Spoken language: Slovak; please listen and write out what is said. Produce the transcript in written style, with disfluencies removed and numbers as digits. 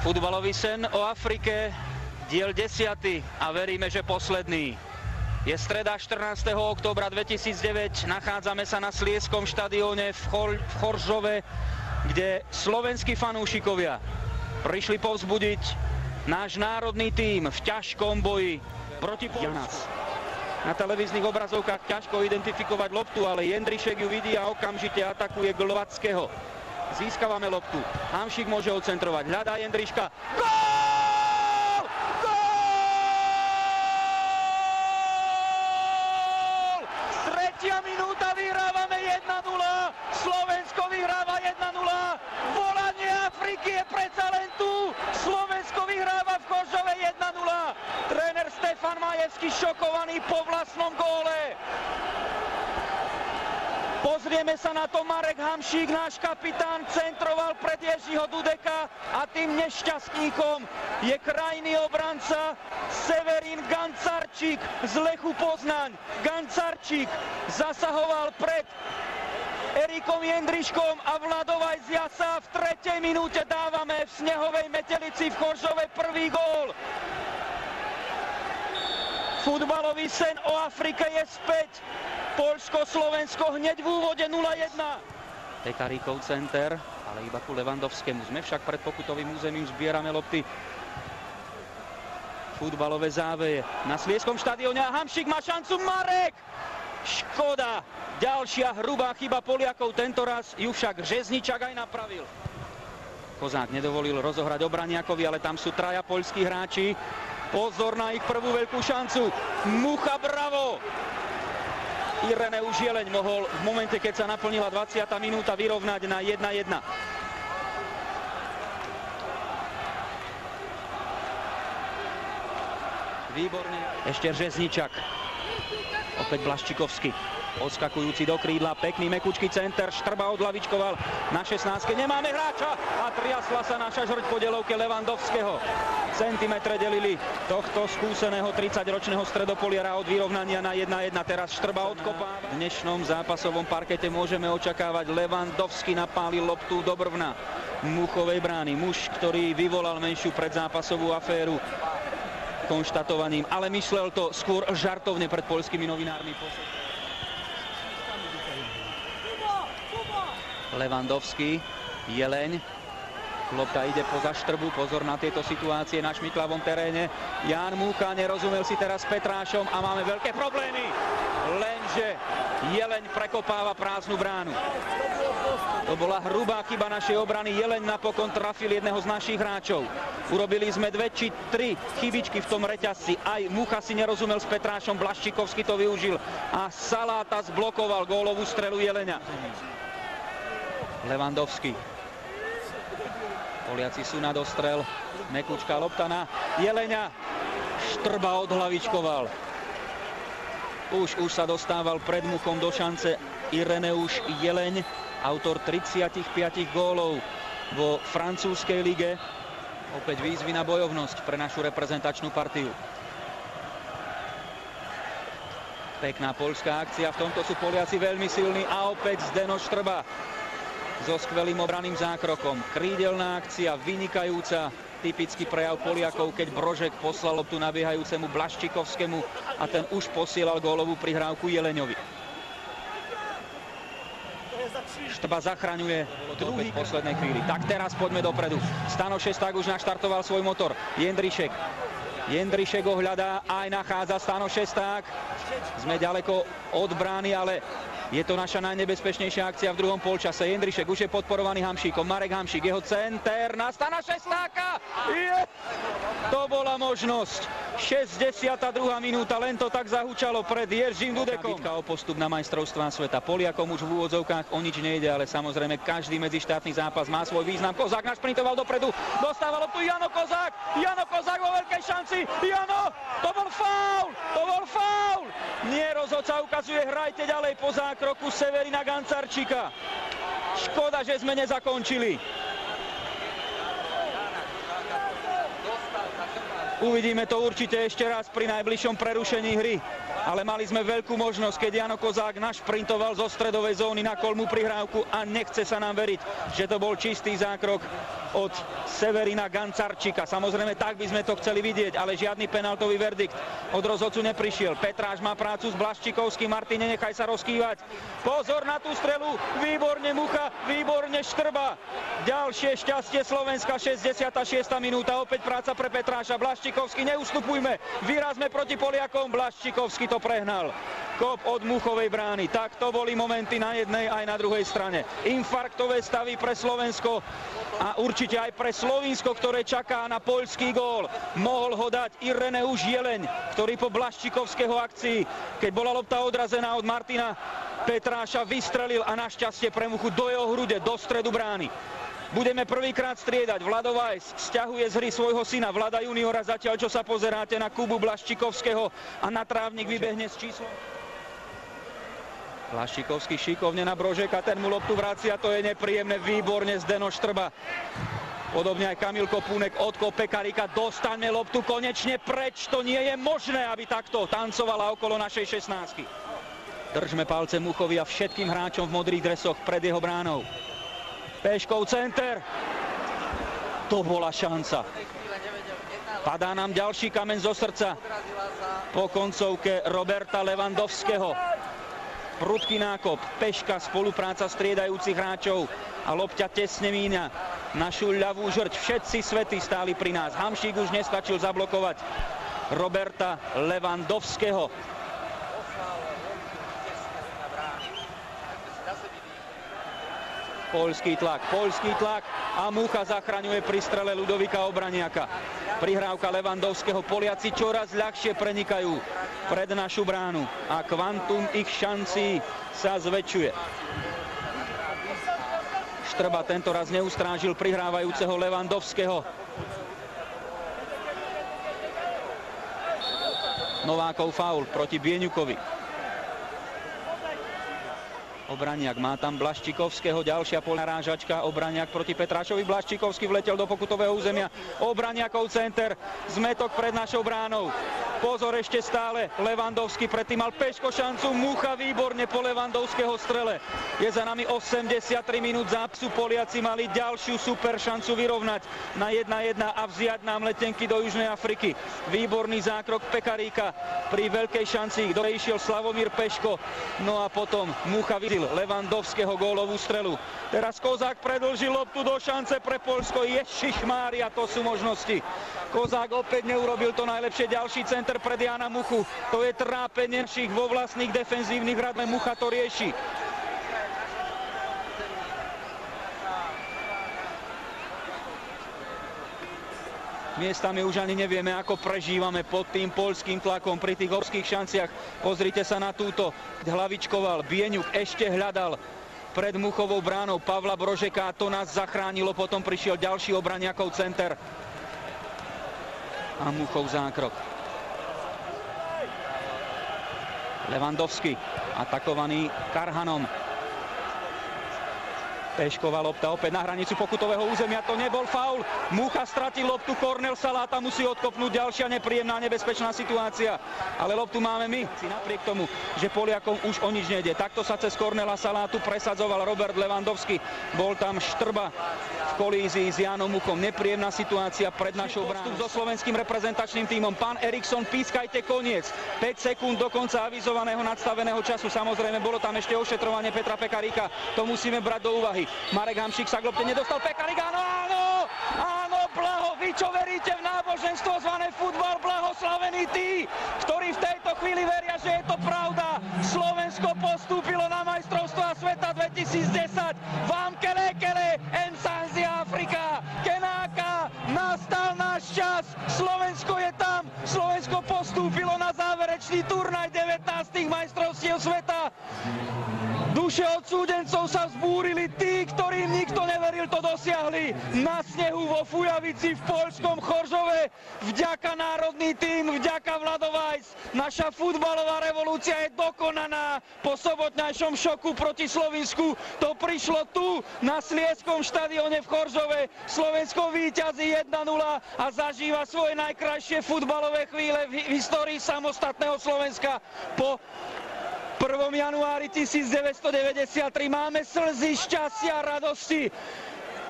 Futbalový sen o Afrike, diel 10. a veríme, že posledný. Je streda 14. októbra 2009, nachádzame sa na Slieskom štadióne v Choržove, kde slovenskí fanúšikovia prišli povzbudiť náš národný tím v ťažkom boji proti Polsku. Na televíznych obrazovkách ťažko identifikovať loptu, ale Jendrišek ju vidí a okamžite atakuje Glovackého. Získavame loptu. Hamšík môže odcentrovať. Hľadá Jendriška. Gól! Gól! Tretia minúta, vyhrávame 1-0. Slovensko vyhráva 1-0. Volanie Afriky je predsa len tu. Slovensko vyhráva v Choržove 1-0. Tréner Stefan Majewski šokovaný po vlastnom góle. Pozrieme sa na to, Marek Hamšík, náš kapitán, centroval pred Ježiho Dudeka a tým nešťastníkom je krajný obranca Severin Gancarčík z Lechu Poznaň. Gancarčík zasahoval pred Erikom Jendriškom a Vladovaj z Jasa. V 3. minúte dávame v snehovej metelici v Choržove prvý gól. Futbalový sen o Afrike je späť. Poľsko-Slovensko hneď v úvode 0-1. Pekaríkov center, ale iba ku Levandovskému. Sme však pred pokutovým územím, zbierame lopty. Futbalové záveje na Slieskom štadióne a Hamšík má šancu. Marek! Škoda. Ďalšia hrubá chyba Poliakov, tentoraz ju však Řezničák aj napravil. Kozák nedovolil rozohrať Obraniakovi, ale tam sú traja poľskí hráči. Pozor na ich prvú veľkú šancu. Mucha, bravo! Ireneusz Jeleň mohol v momente, keď sa naplnila 20. minúta, vyrovnať na 1-1. Výborne. Ešte Řezničák. Opäť Blaščikovský. Odskakujúci do krídla, pekný mekučký center, Štrba odlavičkoval na 16. Nemáme hráča a triasla sa naša žrť po delovke Levandovského. Centimetre delili tohto skúseného 30-ročného stredopoliara od vyrovnania na 1-1. Teraz Štrba odkopáva. V dnešnom zápasovom parkete môžeme očakávať. Levandovský napálil loptu do brvna Muchovej brány. Muž, ktorý vyvolal menšiu predzápasovú aféru konštatovaním, ale myslel to skôr žartovne pred poľskými novinármi. Levandovský, Jeleň, lopta ide poza Štrbu, pozor na tieto situácie na šmiklavom teréne. Ján Múcha nerozumel si teraz s Petrášom a máme veľké problémy. Lenže Jeleň prekopáva prázdnu bránu. To bola hrubá chyba našej obrany. Jeleň napokon trafil jedného z našich hráčov. Urobili sme 2 či 3 chybičky v tom reťazci. Aj Múcha si nerozumel s Petrášom, Blaščikovský to využil a Saláta zblokoval gólovú strelu Jeleňa. Levandovský. Poliaci sú na dostrel. Mekučká lopta na Jeleňa. Štrba odhlavičkoval. Už sa dostával pred Muchom do šance Ireneusz Jeleň, autor 35 gólov vo francúzskej lige. Opäť výzvy na bojovnosť pre našu reprezentačnú partiu. Pekná poľská akcia, v tomto sú Poliaci veľmi silní a opäť Zdeno Štrba so skvelým obranným zákrokom. Krídelná akcia, vynikajúca, typický prejav Poliakov, keď Brožek poslal loptu nabiehajúcemu Blaščikovskému a ten už posielal gólovú prihrávku Jeleňovi. Štrba zachraňuje druhý v poslednej chvíli. Tak teraz poďme dopredu. Stano Šesták už naštartoval svoj motor. Jendrišek ho hľadá, aj nachádza Stano Šesták. Sme ďaleko od brány, ale je to naša najnebezpečnejšia akcia v druhom polčase. Jendrišek už je podporovaný Hamšíkom. Marek Hamšík, jeho center na Stana Šestáka. To bola možnosť. 62. minúta, len to tak zahučalo pred Jeržím Dudekom. Bitka o postup na majstrovstvá sveta. Poliakom už v úvodzovkách o nič nejde, ale samozrejme každý medzištátny zápas má svoj význam. Kozák našprintoval dopredu, dostáva loptu Jano Kozák. Jano Kozák vo veľkej šanci. Jano, to bol faul! To bol faul! Nie, rozhodca ukazuje, hrajte ďalej po zákroku Severina Gancarčíka. Škoda, že sme nezakončili. Uvidíme to určite ešte raz pri najbližšom prerušení hry. Ale mali sme veľkú možnosť, keď Jano Kozák našprintoval zo stredovej zóny na kolmu prihrávku a nechce sa nám veriť, že to bol čistý zákrok od Severina Gancarčika. Samozrejme, tak by sme to chceli vidieť, ale žiadny penaltový verdikt od rozhodcu neprišiel. Petráš má prácu s Blaščikovským. Martin, nenechaj sa rozkývať. Pozor na tú strelu. Výborne Mucha, výborne Štrba. Ďalšie šťastie Slovenska, 66. minúta. Opäť práca pre Petráša. Blaščikovský, neustupujme. Vyrazme proti Poliakom. Blaščikovský to prehnal. Kop od Muchovej brány. Tak to boli momenty na jednej aj na druhej strane. Infarktové stavy pre Slovensko a určite aj pre Slovinsko, ktoré čaká na poľský gól. Mohol ho dať Ireneusz Jeleň, ktorý po Blaščikovského akcii, keď bola lopta odrazená od Martina Petráša, vystrelil a našťastie pre Muchu do jeho hrude, do stredu brány. Budeme prvýkrát striedať. Vlado Vajs sťahuje z hry svojho syna Vlada juniora, zatiaľ čo sa pozeráte na Kubu Blaščikovského a na trávnik vybehne s číslom. Blaščikovský šikovne na Brožeka, ten mu loptu vracia, to je nepríjemné, výborne Zdeno Štrba. Podobne aj Kamil Kopúnek, odkop Pekarika, dostaňme loptu konečne preč, to nie je možné, aby takto tancovala okolo našej 16-ky. Držme palce Muchovi a všetkým hráčom v modrých dresoch pred jeho bránou. Peškov center, to bola šanca. Padá nám ďalší kameň zo srdca po koncovke Roberta Lewandowskiego. Prudký nákop, Peška, spolupráca striedajúcich hráčov a lopťa tesne míňa našu ľavú žrť. Všetci svety stáli pri nás. Hamšík už nestačil zablokovať Roberta Lewandowskiego. Poľský tlak a Mucha zachraňuje pri strele Ľudovika Obraniaka. Prihrávka Lewandowskiego, Poliaci čoraz ľahšie prenikajú pred našu bránu a kvantum ich šancí sa zväčšuje. Štrba tento raz neustrážil prihrávajúceho Lewandowskiego. Novákov faul proti Bieňukovi. Obraniak má tam Blaščikovského, ďalšia narážačka, Obraniak proti Petrášovi, Blaščikovský vletel do pokutového územia, Obraniakov center, zmetok pred našou bránou. Pozor, ešte stále Lewandowski, predtým mal Peško šancu, Mucha výborne po Lewandowského strele. Je za nami 83 minút zápasu, Poliaci mali ďalšiu super šancu vyrovnať na 1-1 a vziať nám letenky do Južnej Afriky. Výborný zákrok Pekaríka pri veľkej šanci, do ktorej išiel Slavomír Peško, no a potom Mucha videl Lewandowského gólovú strelu. Teraz Kozák predĺžil loptu do šance pre Poľsko. Ježišmária, to sú možnosti. Kozák opäť neurobil to najlepšie. Ďalší center pred Jána Muchu. To je trápenie našich vo vlastných defenzívnych radách. Mucha to rieši. Miestami už ani nevieme, ako prežívame pod tým poľským tlakom pri tých obských šanciach. Pozrite sa na túto. Hlavičkoval, Bieňuk ešte hľadal pred Muchovou bránou Pavla Brožeka a to nás zachránilo. Potom prišiel ďalší Obraniakov center a Muchov zákrok. Lewandowski atakovaný Karhanom. Pešková lopta opäť na hranicu pokutového územia, to nebol faul. Mucha stratil loptu, Kornel Saláta musí odkopnúť, ďalšia nepríjemná, nebezpečná situácia. Ale loptu máme my, napriek tomu, že Poliakom už o nič nejde. Takto sa cez Kornela Salátu presadzoval Robert Lewandowski. Bol tam Štrba v kolízii s Jánom Muchom. Nepríjemná situácia pred našou bránou. So slovenským reprezentačným tímom. Pán Eriksson, pískajte koniec. 5 sekúnd do konca avizovaného nadstaveného času. Samozrejme, bolo tam ešte ošetrovanie Petra Pekaríka. To musíme brať do úvahy. Marek Hamšík sa k lopte nedostal, Pekarík, áno, blaho, vy čo veríte v náboženstvo zvané futbal, blahoslavení tí, ktorí v tejto chvíli veria, že je to pravda. Slovensko postúpilo na majstrovstvá sveta 2010, vám kele, Ensanzia Afrika, Kenáka, nastal náš čas, Slovensko je tam, Slovensko postúpilo na záverečný turnaj 19. majstrovstiev sveta. Duše odsúdencov sa vzbúrili, tí, ktorým nikto neveril, to dosiahli. Na snehu vo Fujavici v poľskom Choržove. Vďaka národný tím, vďaka Vlado Vajs. Naša futbalová revolúcia je dokonaná. Po sobotňajšom šoku proti Slovinsku to prišlo tu, na Slieskom štadióne v Choržove. Slovensko víťazí 1-0 a zažíva svoje najkrajšie futbalové chvíle v histórii samostatného Slovenska. Po 1. januári 1993 máme slzy šťastia a radosti.